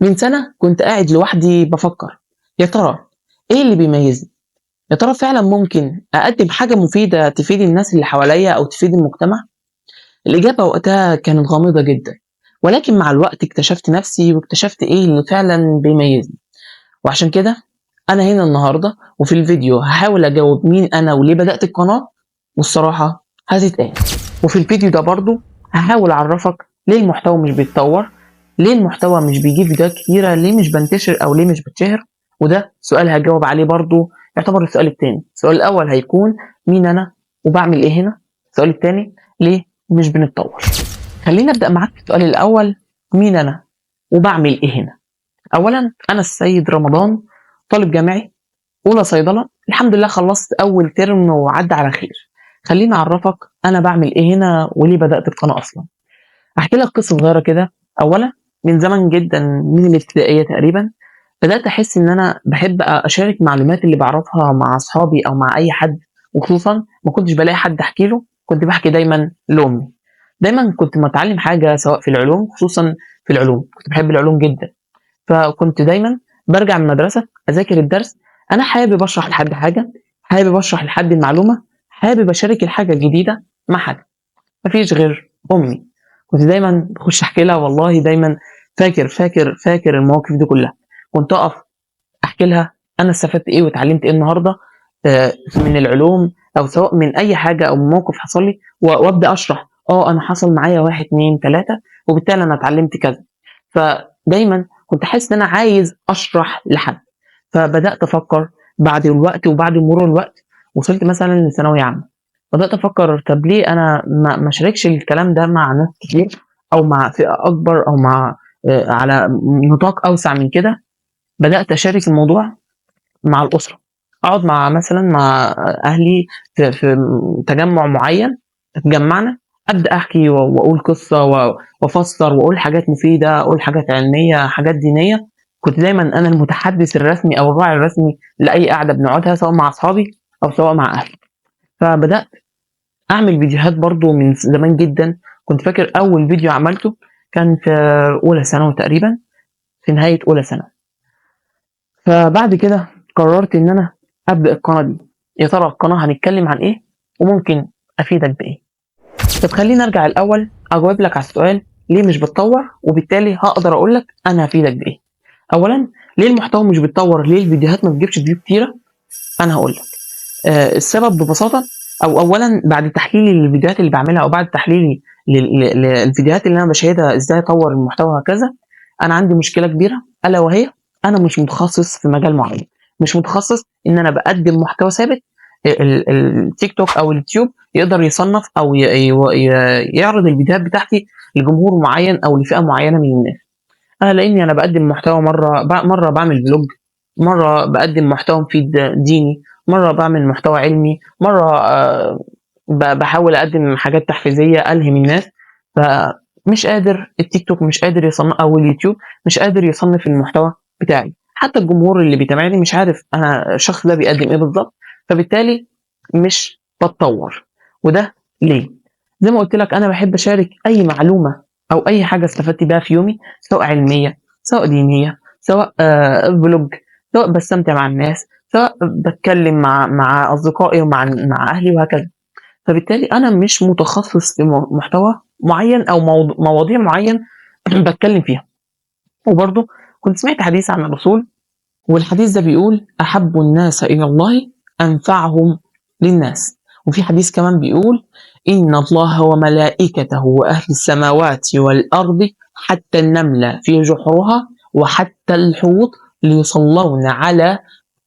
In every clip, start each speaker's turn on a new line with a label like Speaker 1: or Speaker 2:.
Speaker 1: من سنة كنت قاعد لوحدي بافكر، يا ترى إيه اللي بيميزني؟ يا ترى فعلًا ممكن أقدّم حاجة مفيدة تفيد الناس اللي حواليّا أو تفيد المجتمع؟ الإجابة وقتها كانت غامضة جدًا، ولكن مع الوقت اكتشفت نفسي واكتشفت إيه اللي فعلًا بيميزني، وعشان كده أنا هنا النهارده وفي الفيديو هاحاول أجاوب مين أنا وليه بدأت القناة، والصراحة هتتقال. وفي الفيديو ده برضه هاحاول أعرّفك ليه المحتوى مش بيتطوّر، ليه المحتوى مش بيجيب فيديوهات كتيرة، ليه مش بانتشر أو ليه مش باتشهر، وده سؤال هاجاوب عليه برضه يعتبر السؤال التاني. السؤال الأول هيكون مين أنا وباعمل إيه هنا، السؤال التاني ليه مش بنتطوّر. خلّيني أبدأ معاك في السؤال الأول، مين أنا وباعمل إيه هنا؟ أولًا أنا السيد رمضان، طالب جامعي أولى صيدلة، الحمد لله خلّصت أول ترم وعدّى على خير. خلّيني أعرّفك أنا باعمل إيه هنا وليه بدأت القناة أصلًا. هاحكي لك قصة صغيرة كده. أولًا من زمن جدًا من الابتدائية تقريبًا، بدأت أحس إن أنا باحب أشارك معلومات اللي باعرفها مع أصحابي أو مع أي حد، وخصوصًا ما كنتش بالاقي حد أحكي له، كنت باحكي دايمًا لأمي. دايمًا كنت أمّا أتعلم حاجة سواء في العلوم، خصوصًا في العلوم، كنت باحب العلوم جدًا. فكنت دايمًا بارجع من المدرسة أذاكر الدرس، أنا حابب أشرح لحد حاجة، حابب أشرح لحد المعلومة، حابب أشارك الحاجة الجديدة مع حد، ما فيش غير أمي. كنت دايمًا باخش أحكي لها والله دايمًا فاكر المواقف دي كلها. كنت أقف أحكي لها أنا استفدت إيه واتعلمت إيه النهارده من العلوم أو سواء من أي حاجة أو من موقف حصل لي وأبدأ أشرح، أنا حصل معايا 1، 2، 3 وبالتالي أنا اتعلمت كذا. فدايمًا كنت حاسس إن أنا عايز أشرح لحد. فبدأت أفكّر بعد الوقت وبعد مرور الوقت، وصلت مثلًا لثانوية عامة، بدأت أفكّر طَب ليه أنا ما أشاركش الكلام ده مع ناس كتير أو مع فئة أكبر أو مع على نطاق أوسع من كده. بدأت أشارك الموضوع مع الأسرة، أقعد مثلًا مع أهلي في تجمُّع معيّن، اتجمّعنا، أبدأ أحكي وأقول قصة وأفسّر وأقول حاجات مفيدة، أقول حاجات علمية، حاجات دينية. كنت دايمًا أنا المتحدث الرسمي أو الراعي الرسمي لأي قعدة بنقعدها سواء مع أصحابي أو سواء مع أهلي. فبدأت أعمل فيديوهات برضه من زمان جدًا. كنت فاكر أول فيديو عملته كان في أولى ثانوي تقريبًا، في نهاية أولى ثانوي. فبعد كده قررت إن أنا أبدأ القناة دي. يا ترى القناة هنتكلم عن إيه وممكن أفيدك بإيه؟ طب خلّيني أرجع الأول أجاوب لك على السؤال ليه مش باتطوّر، وبالتالي هاقدر أقول لك أنا هافيدك بإيه. أولًا ليه المحتوى مش بيتطوّر، ليه الفيديوهات ما بتجيبش view كتيرة؟ أنا هاقول لك. السبب ببساطة أولًا بعد تحليلي للفيديوهات اللي باعملها أو بعد تحليلي للفيديوهات اللي أنا باشاهدها إزاي أطوّر المحتوى وهكذا، أنا عندي مشكلة كبيرة ألا وهي أنا مش متخصص في مجال معيّن، مش متخصص إن أنا باقدّم محتوى ثابت التيك توك أو اليوتيوب يقدر يصنّف أو ي يو ي يعرض الفيديوهات بتاعتي لجمهور معيّن أو لفئة معيّنة من الناس. لإني أنا باقدّم محتوى مرّة باعمل فلوج، مرّة باقدّم محتوى مفيد ديني، مرّة باعمل محتوى علمي، مرّة باحاول أقدّم حاجات تحفيزية ألهم الناس. فمش قادر التيك توك مش قادر أو اليوتيوب مش قادر يصنّف المحتوى بتاعي، حتى الجمهور اللي بيتابعني مش عارف أنا الشخص ده بيقدّم إيه بالضبط، فبالتالي مش باتطوّر. وده ليه؟ زي ما قُلت لك أنا باحب أشارك أي معلومة أو أي حاجة استفدت بيها في يومي، سواء علمية، سواء دينية، سواء فلوج، سواء باستمتع مع الناس، سواء باتكلم مع أصدقائي مع أهلي وهكذا. فبالتالي أنا مش متخصص في محتوى معيّن أو مواضيع معيّن باتكلم فيها. وبرضه كنت سمعت حديث عن الرسول، والحديث ده بيقول: "أحب الناس إلى الله أنفعهم للناس." وفي حديث كمان بيقول: "إن الله وملائكته وأهل السماوات والأرض حتى النملة في جحرها وحتى الحوت ليصلون على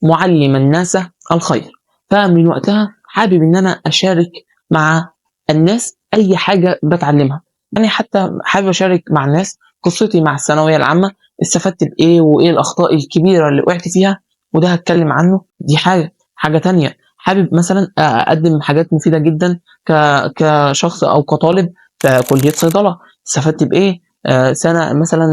Speaker 1: معلم الناس الخير." فمن وقتها حابب إن أنا أشارك مع الناس أي حاجة باتعلمها، يعني حتى حابب أشارك مع الناس قصتي مع الثانوية العامة، استفدت بإيه وإيه الأخطاء الكبيرة اللي وقعت فيها، وده هاتكلم عنه. دي حاجة تانية حابب مثلًا أقدم حاجات مفيدة جدًا كشخص أو كطالب في كلية صيدلة، استفدت بإيه، سنة مثلًا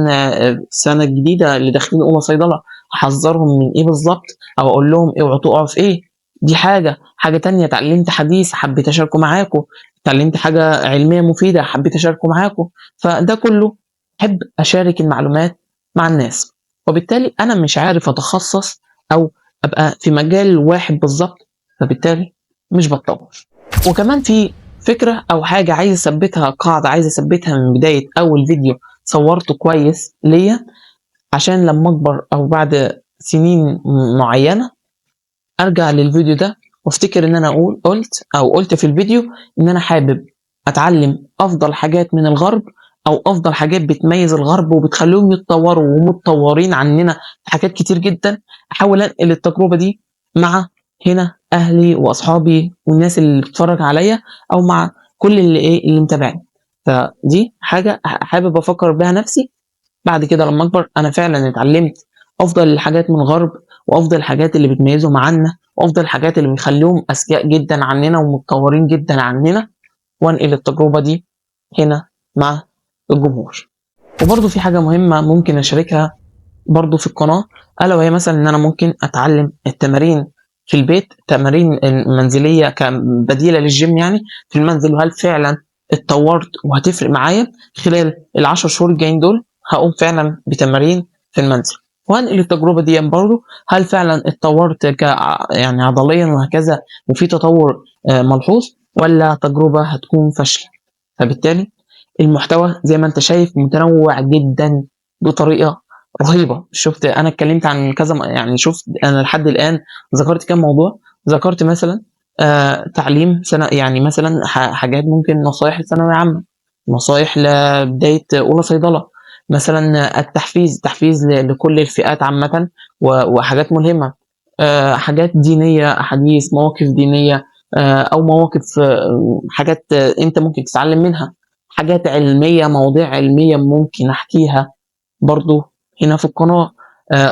Speaker 1: السنة الجديدة اللي داخلين أولى صيدلة، أحذّرهم من إيه بالضبط أو أقول لهم اوعوا تقعوا في إيه. دي حاجة تانية اتعلمت حديث حبيت أشاركه معاكم، اتعلمت حاجة علمية مفيدة حبيت أشاركه معاكم. فده كله باحب أشارك المعلومات مع الناس، وبالتالي أنا مش عارف أتخصص أو أبقى في مجال واحد بالضبط، فبالتالي مش باتطور. وكمان في فكرة أو حاجة عايز أثبّتها، قاعدة عايز أثبّتها من بداية أول فيديو صوّرته كويس ليّا، عشان لمّا أكبر أو بعد سنين معيّنة أرجع للفيديو ده وافتكر إن أنا قُلت في الفيديو إن أنا حابب أتعلّم أفضل حاجات من الغرب، أو أفضل حاجات بتميّز الغرب وبتخلّيهم يتطوّروا ومتطوّرين عننا في حاجات كتير جدًا، أحاول أنقل التجربة دي مع هنا أهلي وأصحابي والناس اللي بتتفرّج عليّا، أو مع كل اللي متابعني. فدي حاجة حابب أفكّر بيها نَفْسي بعد كده لمّا أكبر. أنا فعلًا اتعلّمت أفضل الحاجات من الغرب، وأفضل الحاجات اللي بتميّزهم عنا، وأفضل الحاجات اللي بيخلّيهم أذكياء جدًا عننا ومتطوّرين جدًا عننا، وأنقل التجربة دي هنا مع الجمهور. وبرضه في حاجة مهمة ممكن أشاركها برضه في القناة، ألا وهي مثلًا إن أنا ممكن أتعلّم التمارين في البيت، تمارين منزلية كبديلة للgym يعني في المنزل، وهل فعلًا اتطوّرت وهتفرق معايا خلال ال10 شهور الجايين دول. هاقوم فعلًا بتمارين في المنزل، وهانقل التجربة ديًّا برضه، هل فعلًا اتطوّرت يعني عضليًا وهكذا وفي تطوّر ملحوظ، والّا تجربة هتكون فاشلة. فبالتالي المحتوى زي ما أنت شايف متنوع جدًا بطريقة رهيبة. شُفت أنا اتكلمت عن كذا يعني شُفت أنا لحد الآن ذكرت كام موضوع. ذكرت مثلًا تعليم يعني مثلًا حاجات ممكن نصايح لثانوية عامة، نصايح لبداية أولى صيدلة، مثلًا تحفيز لكل الفئات عامةً، وحاجات ملهمة، حاجات دينية، أحاديث، مواقف دينية، أو مواقف حاجات أنت ممكن تتعلم منها، حاجات علمية، مواضيع علمية ممكن أحكيها برضه هنا في القناة،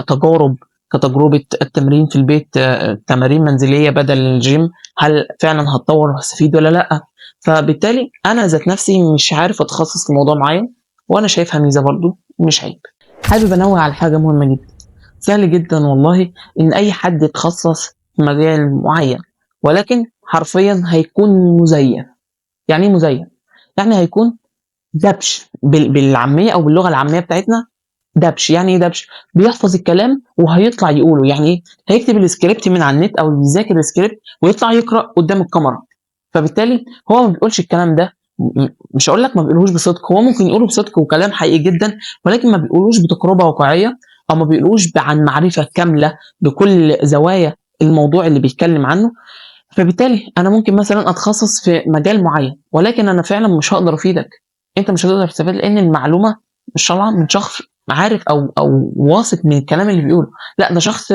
Speaker 1: تجارب كتجربة التمرين في البيت، تمارين منزلية بدل الgym، هل فعلًا هاتطوّر وهاستفيد والّا لأ؟ فبالتالي أنا ذات نفسي مش عارف أتخصص في موضوع معيّن، وأنا شايفها ميزة برضه مش عيب. حابب أنوّه على حاجة مهمة جدًا، سهل جدًا والله إن أي حد يتخصص في مجال معيّن، ولكن حرفيًا هيكون مزيّف. يعني إيه مزيّف؟ يعني هيكون دبش بالعامية أو باللغة العامية بتاعتنا. دبش، يعني إيه دبش؟ بيحفظ الكلام وهيطلع يقوله. يعني إيه؟ هيكتب الscript من على النت أو يذاكر الscript ويطلع يقرأ قدّام الكاميرا. فبالتالي هو ما بيقولش الكلام ده، مش هاقول لك ما بيقولهوش بصدق، هو ممكن يقوله بصدق وكلام حقيقي جدًا، ولكن ما بيقولوش بتجربة واقعية، أو ما بيقولوش عن معرفة كاملة بكل زوايا الموضوع اللي بيتكلم عنه. فبالتالي أنا ممكن مثلًا أتخصص في مجال معيّن، ولكن أنا فعلًا مش هاقدر أفيدك، أنت مش هتقدر تستفاد لإن المعلومة مش طالعة من شخص عارف أو واثق من الكلام اللي بيقوله، لأ ده شخص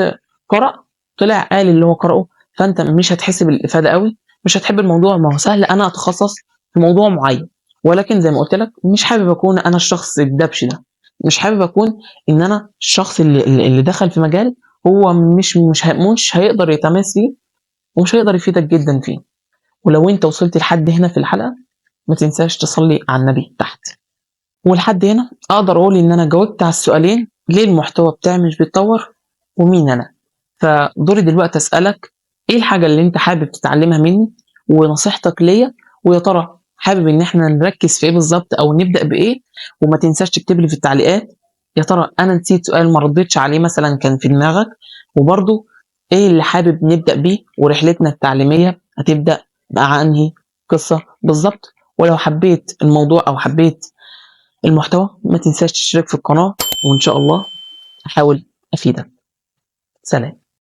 Speaker 1: قرأ، طلع قال اللي هو قرأه، فأنت مش هتحس بالإفادة أوي، مش هتحب الموضوع. ما هو سهل أنا أتخصص في موضوع معيّن، ولكن زي ما قُلت لك مش حابب أكون أنا الشخص الدبش ده، مش حابب أكون إن أنا الشخص اللي دخل في مجال هو مش هيقدر يتميز فيه، ومش هيقدر يفيدك جدًا فيه. ولو أنت وصلت لحد هنا في الحلقة ما تنساش تصلّي على النبي تحت. ولحد هنا أقدر أقول إن أنا جاوبت على السؤالين، ليه المحتوى بتاعي مش بيتطوّر، ومين أنا. فدوري دلوقتي أسألك إيه الحاجة اللي أنت حابب تتعلمها منّي ونصيحتك ليّا، ويا ترى حابب إن إحنا نركّز في إيه بالضبط أو نبدأ بإيه. وما تنساش تكتب لي في التعليقات يا ترى أنا نسيت سؤال ما ردّيتش عليه مثلًا كان في دماغك، وبرضه إيه اللي حابب نبدأ بيه ورحلتنا التعليمية هتبدأ مع أنهي قصة بالضبط. ولو حبيت الموضوع أو حبيت المحتوى ما تنساش تشترك في القناة، وإن شاء الله هاحاول أفيدك. سلام.